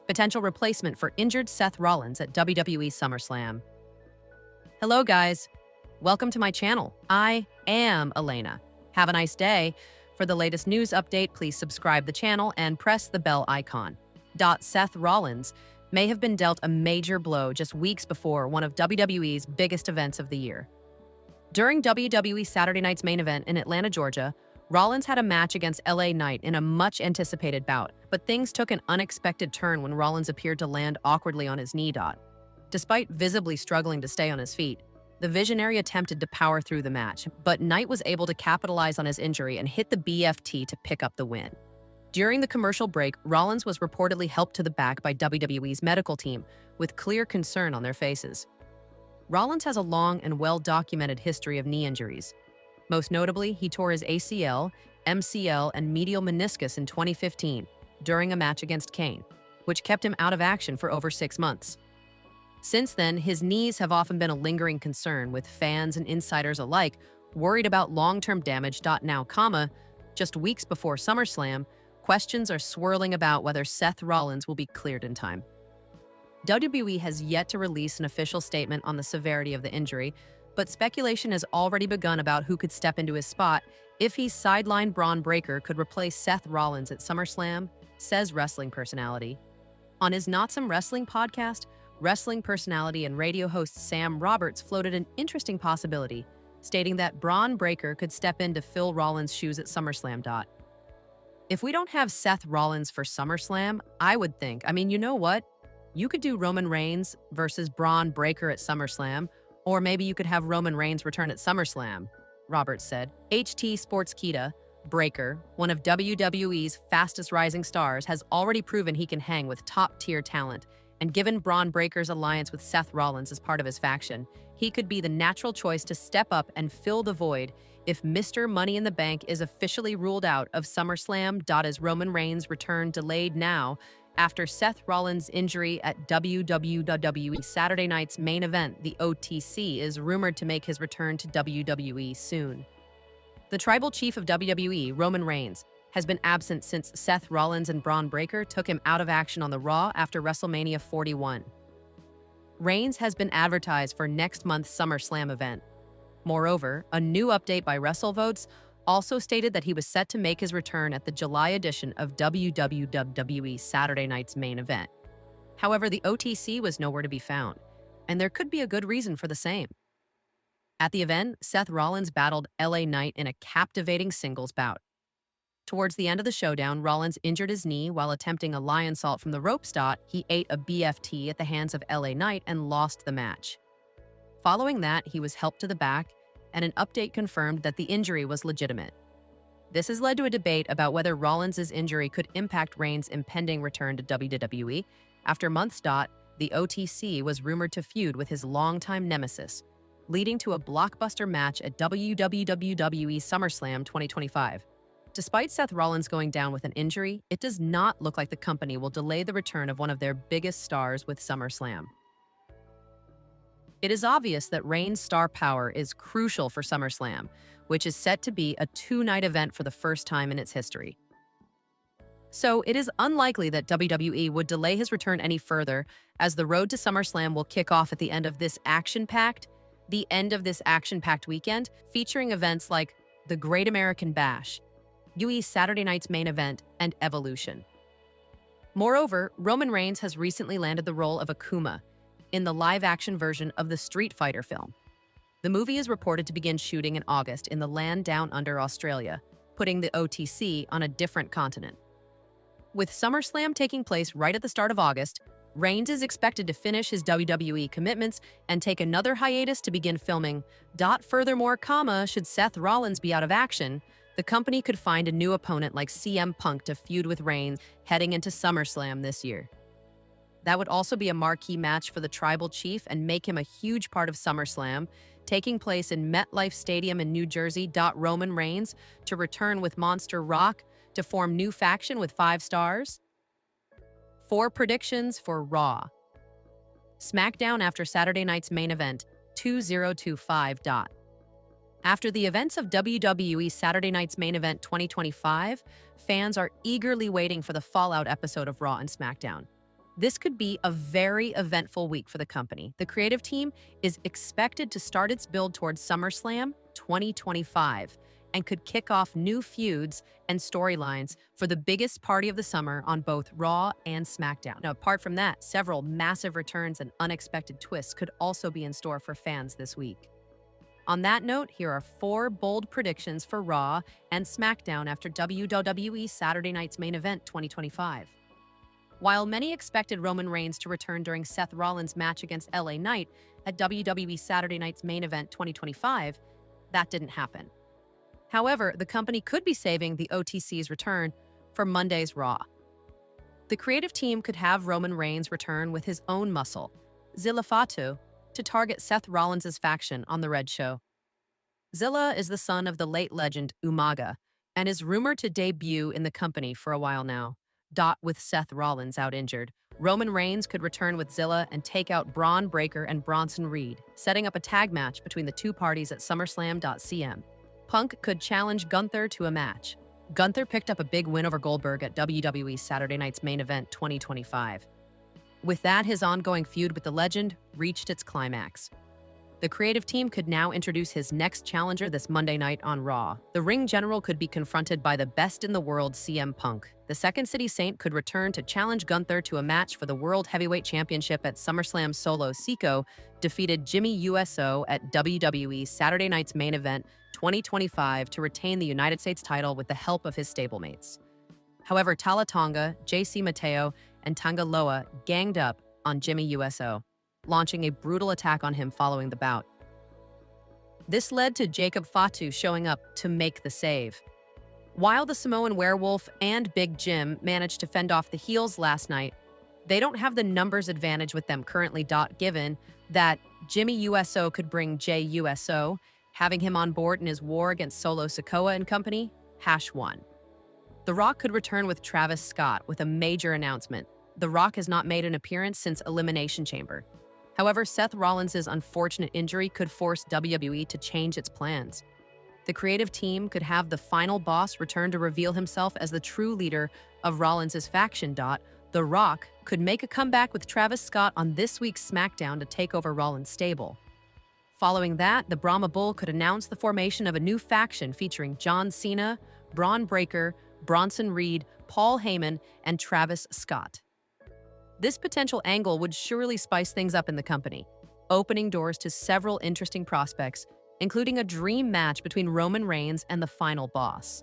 potential replacement for injured Seth Rollins at WWE SummerSlam. Hello, guys. Welcome to my channel. I am Elena. Have a nice day. For the latest news update, please subscribe the channel and press the bell icon. Seth Rollins may have been dealt a major blow just weeks before one of WWE's biggest events of the year. During WWE Saturday Night's main event in Atlanta, Georgia, Rollins had a match against LA Knight in a much-anticipated bout, but things took an unexpected turn when Rollins appeared to land awkwardly on his knee. Despite visibly struggling to stay on his feet, the Visionary attempted to power through the match, but Knight was able to capitalize on his injury and hit the BFT to pick up the win. During the commercial break, Rollins was reportedly helped to the back by WWE's medical team, with clear concern on their faces. Rollins has a long and well-documented history of knee injuries. Most notably, he tore his ACL, MCL, and medial meniscus in 2015 during a match against Kane, which kept him out of action for over 6 months. Since then, his knees have often been a lingering concern, with fans and insiders alike worried about long-term damage. Now, just weeks before SummerSlam, questions are swirling about whether Seth Rollins will be cleared in time. WWE has yet to release an official statement on the severity of the injury, but speculation has already begun about who could step into his spot if he's sidelined. Braun Breaker could replace Seth Rollins at SummerSlam, says wrestling personality. On his Not Some Wrestling podcast, wrestling personality and radio host Sam Roberts floated an interesting possibility, stating that Braun Breaker could step in to fill Rollins' shoes at SummerSlam. If we don't have Seth Rollins for SummerSlam, I would think, you know what? You could do Roman Reigns versus Braun Breaker at SummerSlam, or maybe you could have Roman Reigns return at SummerSlam, Roberts said. HT Sportskita, Breaker, one of WWE's fastest rising stars, has already proven he can hang with top-tier talent, and given Braun Breaker's alliance with Seth Rollins as part of his faction, he could be the natural choice to step up and fill the void if Mr. Money in the Bank is officially ruled out of SummerSlam. As Roman Reigns' return delayed now after Seth Rollins' injury at WWE Saturday Night's main event, the OTC is rumored to make his return to WWE soon. The tribal chief of WWE, Roman Reigns, has been absent since Seth Rollins and Braun Breaker took him out of action on the Raw after WrestleMania 41. Reigns has been advertised for next month's SummerSlam event. Moreover, a new update by WrestleVotes also stated that he was set to make his return at the July edition of WWE Saturday Night's main event. However, the OTC was nowhere to be found, and there could be a good reason for the same. At the event, Seth Rollins battled LA Knight in a captivating singles bout. Towards the end of the showdown, Rollins injured his knee while attempting a lionsault from the ropes. He ate a BFT at the hands of LA Knight and lost the match. Following that, he was helped to the back, and an update confirmed that the injury was legitimate. This has led to a debate about whether Rollins' injury could impact Reigns' impending return to WWE. After months, the OTC was rumored to feud with his longtime nemesis, leading to a blockbuster match at WWE SummerSlam 2025. Despite Seth Rollins going down with an injury, it does not look like the company will delay the return of one of their biggest stars with SummerSlam. It is obvious that Reigns' star power is crucial for SummerSlam, which is set to be a 2-night event for the first time in its history. So it is unlikely that WWE would delay his return any further, as the road to SummerSlam will kick off at the end of this action-packed weekend, featuring events like the Great American Bash, WWE Saturday Night's main event, and Evolution. Moreover, Roman Reigns has recently landed the role of Akuma in the live-action version of the Street Fighter film. The movie is reported to begin shooting in August in the land down under Australia, putting the OTC on a different continent. With SummerSlam taking place right at the start of August, Reigns is expected to finish his WWE commitments and take another hiatus to begin filming. Furthermore, should Seth Rollins be out of action, the company could find a new opponent like CM Punk to feud with Reigns heading into SummerSlam this year. That would also be a marquee match for the tribal chief and make him a huge part of SummerSlam, taking place in MetLife Stadium in New Jersey. Roman Reigns to return with Monster Rock to form new faction with 5 stars. 4 predictions for Raw. SmackDown after Saturday Night's main event, 2025. After the events of WWE Saturday Night's main event 2025, fans are eagerly waiting for the Fallout episode of Raw and SmackDown. This could be a very eventful week for the company. The creative team is expected to start its build towards SummerSlam 2025 and could kick off new feuds and storylines for the biggest party of the summer on both Raw and SmackDown. Now, apart from that, several massive returns and unexpected twists could also be in store for fans this week. On that note, here are 4 bold predictions for Raw and SmackDown after WWE Saturday Night's Main Event 2025. While many expected Roman Reigns to return during Seth Rollins' match against LA Knight at WWE Saturday Night's Main Event 2025, that didn't happen. However, the company could be saving the OTC's return for Monday's Raw. The creative team could have Roman Reigns return with his own muscle, Zilla Fatu, to target Seth Rollins' faction on the Red Show. Zilla is the son of the late legend Umaga and is rumored to debut in the company for a while now. With Seth Rollins out injured, Roman Reigns could return with Zilla and take out Braun Breaker and Bronson Reed, setting up a tag match between the two parties at SummerSlam.cm. Punk could challenge Gunther to a match. Gunther picked up a big win over Goldberg at WWE Saturday Night's Main Event 2025. With that, his ongoing feud with the legend reached its climax. The creative team could now introduce his next challenger this Monday night on Raw. The ring general could be confronted by the best in the world, CM Punk. The Second City Saint could return to challenge Gunther to a match for the World Heavyweight Championship at SummerSlam. Solo Sikoa defeated Jimmy USO at WWE Saturday Night's Main Event 2025 to retain the United States title with the help of his stablemates. However, Tala Tonga, JC Mateo, and Tanga Loa ganged up on Jimmy USO, launching a brutal attack on him following the bout. This led to Jacob Fatu showing up to make the save. While the Samoan Werewolf and Big Jim managed to fend off the heels last night, they don't have the numbers advantage with them currently. Given that Jimmy USO could bring Jey USO, having him on board in his war against Solo Sikoa and company, #1. The Rock could return with Travis Scott with a major announcement. The Rock has not made an appearance since Elimination Chamber. However, Seth Rollins' unfortunate injury could force WWE to change its plans. The creative team could have the final boss return to reveal himself as the true leader of Rollins' faction. The Rock could make a comeback with Travis Scott on this week's SmackDown to take over Rollins' stable. Following that, the Brahma Bull could announce the formation of a new faction featuring John Cena, Braun Breaker, Bronson Reed, Paul Heyman, and Travis Scott. This potential angle would surely spice things up in the company, opening doors to several interesting prospects, including a dream match between Roman Reigns and the final boss.